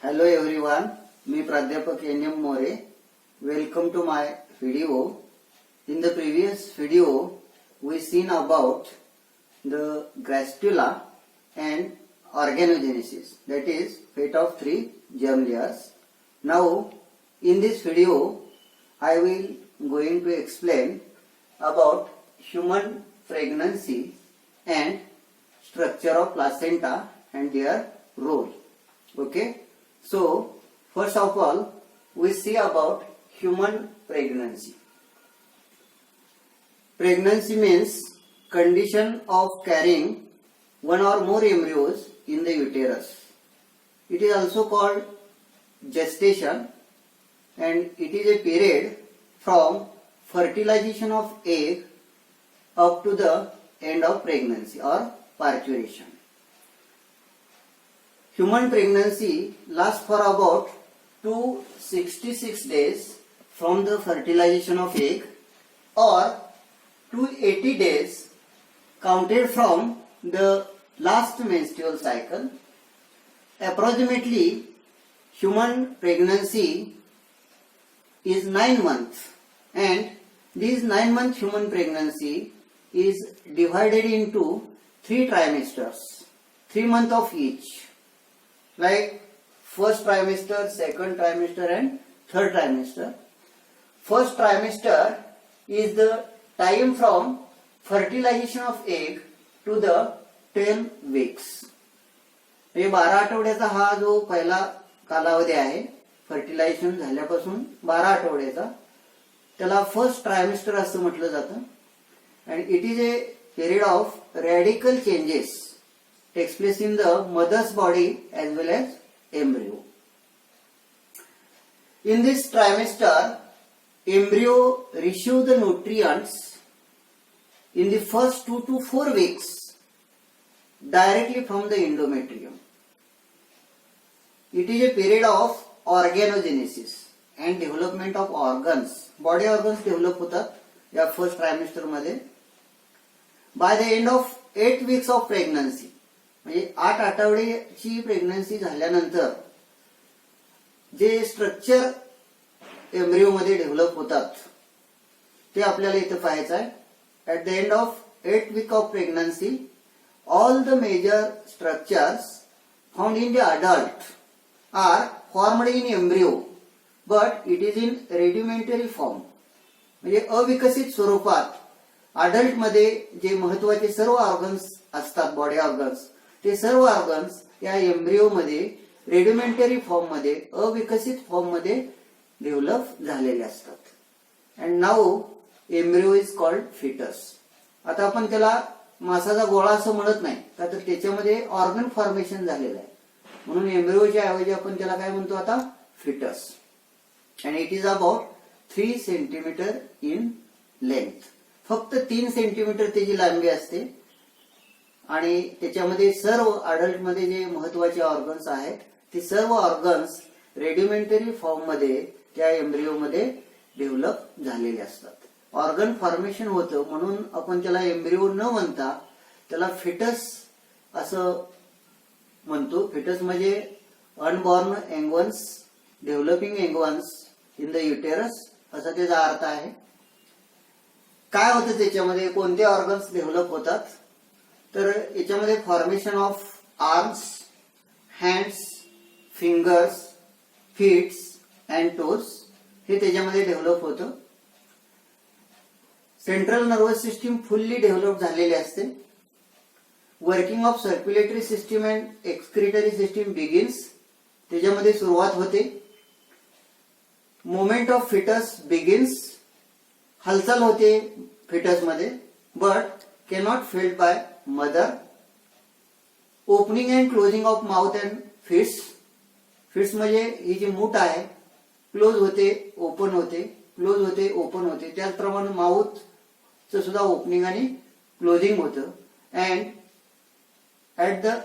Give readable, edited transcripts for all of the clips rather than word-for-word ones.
Hello everyone, मी प्राध्यापक NM more. Welcome to my video. In the previous video, we seen about the gastrula and organogenesis, that is fate of three germ layers. Now, in this video, I will going to explain about human pregnancy and structure of placenta and their role. Okay. So, first of all, we see about human pregnancy. Pregnancy means condition of carrying one or more embryos in the uterus. It is also called gestation, and it is a period from fertilization of egg up to the end of pregnancy or parturition. Human pregnancy lasts for about 266 days from the fertilization of egg or 280 days counted from the last menstrual cycle. Approximately, human pregnancy is 9 months, and this 9-month human pregnancy is divided into 3 trimesters, 3 months of each. Like first trimester, second trimester and third trimester. First trimester is the time from fertilization of egg to the 10 weeks. म्हणजे 12 आठवड्याचा हा जो पहिला कालावधी आहे fertilisation झाल्यापासून 12 आठवड्याचा, त्याला फर्स्ट ट्रायमेस्टर असं म्हटलं जातं. and it is a period of radical changes takes place in the mother's body as well as embryo. In this trimester, embryo receives the nutrients in the first 2 to 4 weeks directly from the endometrium. It is a period of organogenesis and development of organs. Body organs develop होतात या first trimester मध्ये. By the end of 8 weeks of pregnancy, म्हणजे 8 आठवड्याची pregnancy झाल्यानंतर जे structure embryo मध्ये develop होतात ते आपल्याला इथे पाहायचं आहे. At the end of 8 weeks of pregnancy, all the major structures found in the adult are formed in embryo, but it is in rudimentary form. म्हणजे अविकसित स्वरूपात अडल्ट मध्ये जे महत्वाचे सर्व ऑर्गन्स असतात, बॉडी ऑर्गन्स, ते सर्व ऑर्गन्स या एम्ब्रिओ मध्ये रेडिमेंटरी form मध्ये, अविकसित फॉर्म मध्ये डेव्हलप झालेले असतात. And now embryo is called fetus. आता आपण त्याला मासाचा गोळा असं म्हणत नाही, का तर त्याच्यामध्ये ऑर्गन फॉर्मेशन झालेलं आहे, म्हणून एम्ब्रिओच्या ऐवजी आपण त्याला काय म्हणतो आता, fetus. And it is about 3 centimetre in length. फक्त 3 सेंटीमीटर त्याची लांबी असते आणि त्याच्यामध्ये सर्व अडल्ट मध्ये जे महत्वाचे ऑर्गन्स आहेत ते सर्व ऑर्गन्स रेडिमेंटरी फॉर्म मध्ये त्या एम्ब्रिओ मध्ये डेव्हलप झालेले असतात. ऑर्गन फॉर्मेशन होतं म्हणून आपण त्याला एम्ब्रिओ न म्हणता त्याला फिटस असं म्हणतो. फिटस म्हणजे unborn young ones, developing young ones in the uterus असा त्याचा अर्थ आहे. काय होतं त्याच्यामध्ये, कोणते ऑर्गन्स डेव्हलप होतात, तर याच्यामध्ये formation of arms, hands, fingers, feets and toes हे त्याच्यामध्ये डेव्हलप होतं. Central nervous system fully develop झालेली असते. Working of circulatory system and excretory system begins, त्याच्यामध्ये सुरुवात होते. मुवमेंट ऑफ फिटस बिगिन्स, हालचाल होते फिटस मध्ये, but cannot felt by mother. Opening and closing of mouth and fists. Fetus म्हणजे ही जी मूठ आहे, क्लोज होते, ओपन होते, क्लोज होते, ओपन होते. त्याचप्रमाणे माउथचं सुद्धा ओपनिंग आणि क्लोजिंग होतं. And at the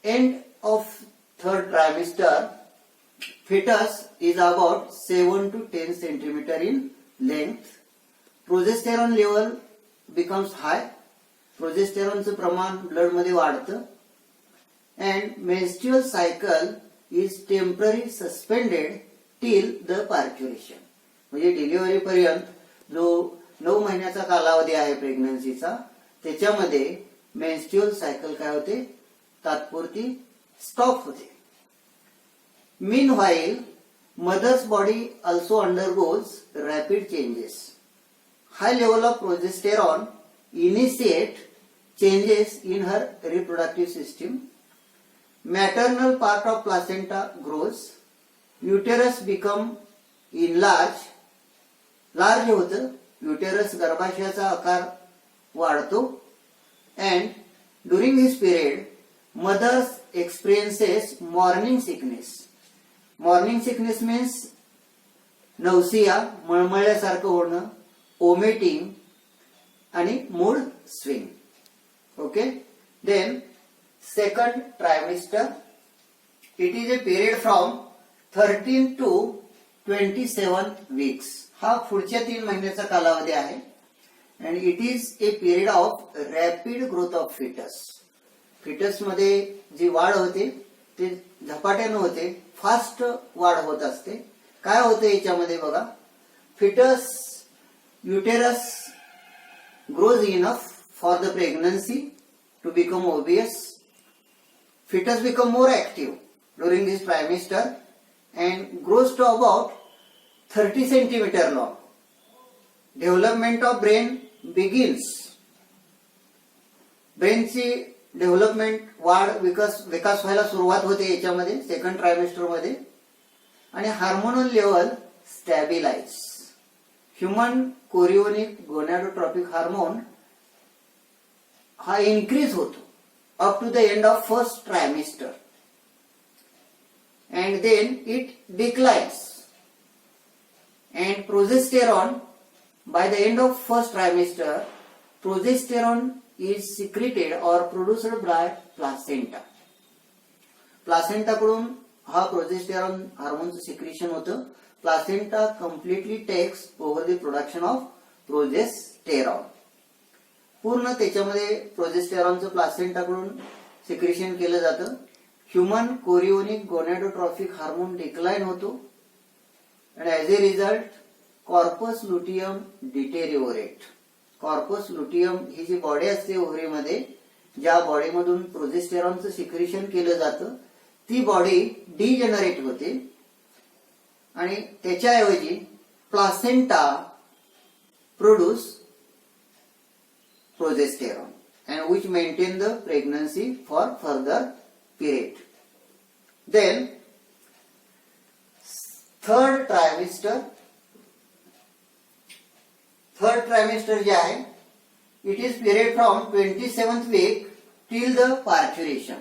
end of third trimester, fetus is about 7 to 10 centimeter in length. Progesterone level becomes high. प्रोजेस्टेरॉनचं प्रमाण ब्लड मध्ये वाढतं. and menstrual cycle is temporarily suspended till the parturition. म्हणजे delivery पर्यंत जो 9 महिन्याचा कालावधी आहे प्रेग्नन्सीचा, त्याच्यामध्ये मेन्स्ट्रुअल सायकल काय होते, तात्पुरती स्टॉप होते. Meanwhile, mother's body also undergoes rapid changes. High level of progesterone initiate changes in her reproductive system. Maternal part of placenta grows. Uterus become enlarged. Large होतं. Uterus गर्भाशयाचा आकार वाढतो. And during this period, mother experiences morning sickness. Morning sickness means nausea, मळमळल्यासारखं होणं, vomiting आणि mood swing. Okay? Then second trimester, it is a period from 13 to 27 weeks. हा पुढच्या 3 महिन्याचा कालावधी आहे. And it is a period of rapid growth of fetus. Fetus मध्ये जी वाढ होते ते झपाट्याने होते, फास्ट वाढ होत असते. काय होते याच्यामध्ये बघा, fetus uterus grows enough for the pregnancy to become obvious. Fetus become more active during this trimester and grows to about 30 centimeter long. Development of brain begins. ब्रेनची डेव्हलपमेंट वाढ विकास व्हायला सुरुवात होते याच्यामध्ये सेकंड ट्रायमेस्टर मध्ये. आणि hormonal level stabilise. Human chorionic gonadotropic hormone हा इन्क्रीज होतो up to the end of first trimester and then it declines, and progesterone, by the end of first trimester progesterone is secreted or produced by placenta. Placenta कडून हा progesterone हार्मोनचं secretion होतं. Placenta completely takes over the production of progesterone. पूर्ण त्याच्यामध्ये प्रोजेस्टेरॉनचं प्लासेंटाकडून secretion केलं जातं. Human chorionic gonadotrophic hormone decline होतो आणि as a result corpus luteum deteriorate. Corpus luteum ही जी बॉडी असते ओव्हरीमध्ये, ज्या बॉडीमधून प्रोजेस्टेरॉनचं सिक्रेशन केलं जातं, ती बॉडी डिजनरेट होते आणि त्याच्याऐवजी placenta produce progesterone and which maintain the pregnancy for further period. Then third trimester जे आहे, it is period from 27th week till the parturition.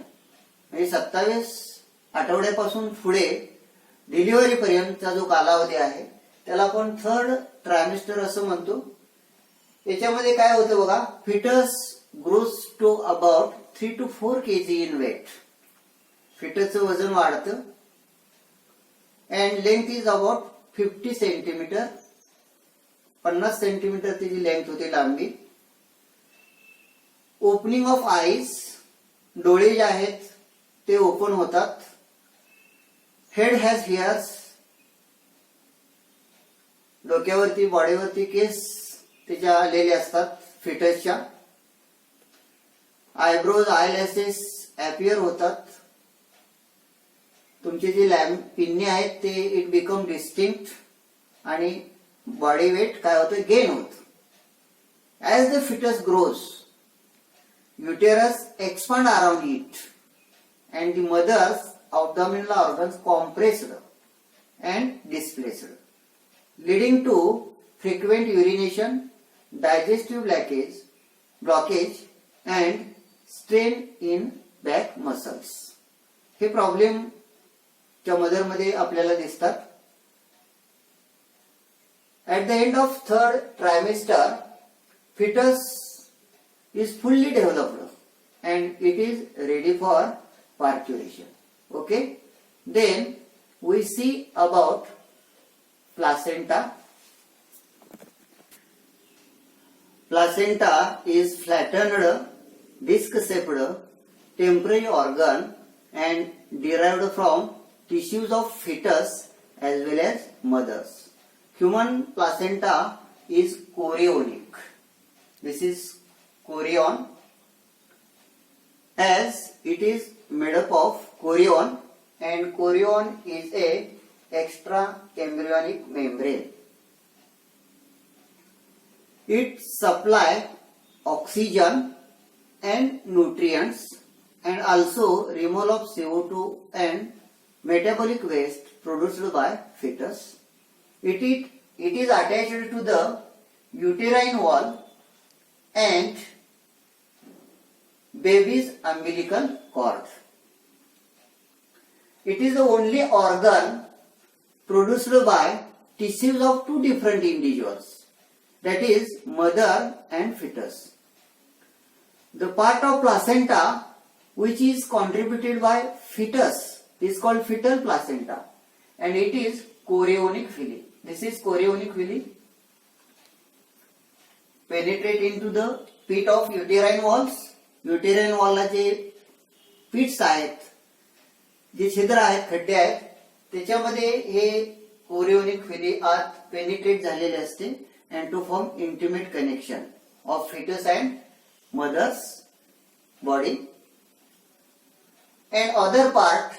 म्हणजे 27 आठवड्यापासून पुढे डिलिव्हरी पर्यंतचा जो कालावधी आहे त्याला आपण थर्ड ट्रायमेस्टर असं म्हणतो. याच्यामध्ये काय होतं बघा, fetus grows to about 3 to 4 kg in weight. फिटसचं वजन वाढतं and length is about 50 centimetre. 50 centimetre त्याची लेंथ होते, लांबी. ओपनिंग ऑफ आईज, डोळे जे आहेत ते ओपन होतात. हेड हॅज हेअर्स, डोक्यावरती बॉडीवरती केस त्याच्या आलेले असतात फिटसच्या. आयब्रोज आयलॅसेस अपियर होतात. तुमचे जे पिन्ने आहेत ते इट बिकम डिस्टिंक्ट आणि बॉडी वेट काय होतं, गेन होतं. As the fetus grows, uterus expand around it and the mother's abdominal organs compressed and displaced, leading to frequent urination, digestive blockage and strain in back muscles. हे problem च्या mother मध्ये आपल्याला दिसतात. At the end of third trimester, fetus is fully developed and it is ready for parturition. Okay, then we see about placenta. Placenta is flattened, disc-shaped temporary organ and derived from tissues of fetus as well as mothers. Human placenta is chorionic. This is chorion, as it is made up of chorion, and chorion is a extra embryonic membrane. It supply oxygen and nutrients and also removal of CO2 and metabolic waste produced by fetus. It is attached to the uterine wall and baby's umbilical cord. It is the only organ produced by tissues of two different individuals, that is mother and fetus. The part of placenta which is contributed by fetus is called fetal placenta, and it is chorionic villi. This is chorionic villi. Penetrate into the pit of uterine walls. Uterine wall La J pits आहेत, जे छिद्र आहेत, खड्डे आहेत, त्याच्यामध्ये हे chorionic villi आत penetrate झालेले असते and to form intimate connection of fetus and mother's body. And other part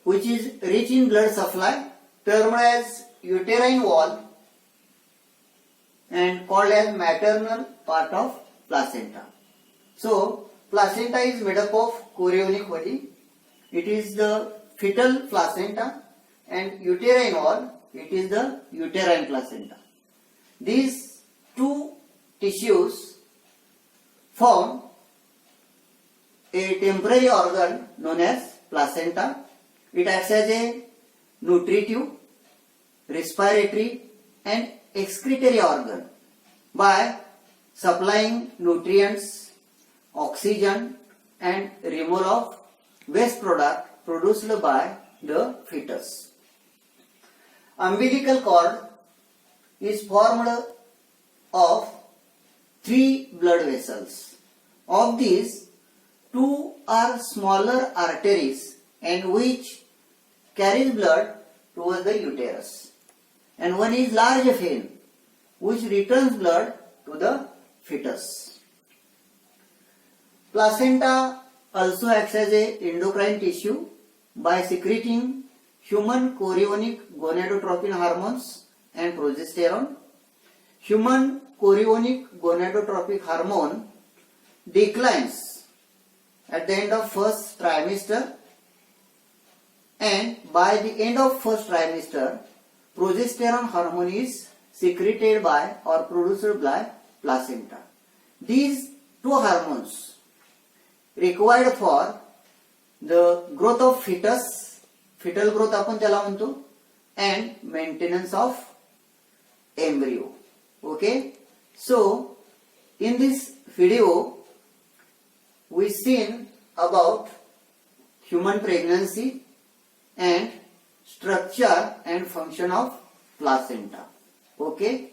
which is rich in blood supply termed as uterine wall and called as maternal part of placenta. So placenta is made up of chorionic villi. It is the fetal placenta, and uterine wall, it is the uterine placenta. These two tissues form a temporary organ known as placenta. It acts as a nutritive, respiratory and excretory organ by supplying nutrients, oxygen and removal of waste product produced by the fetus. Umbilical cord is formed of 3 blood vessels. Of these, 2 are smaller arteries and which carries blood towards the uterus, and one is large vein which returns blood to the fetus. Placenta also acts as a endocrine tissue by secreting human chorionic gonadotropin hormones and progesterone. Human chorionic gonadotropic hormone declines at the end of first trimester, and by the end of first trimester, progesterone hormone is secreted by or produced by placenta. These two hormones required for the growth of fetus, fetal growth आपण त्याला म्हणतो, and maintenance of embryo. Okay, so in this video we seen about human pregnancy and structure and function of placenta. Okay.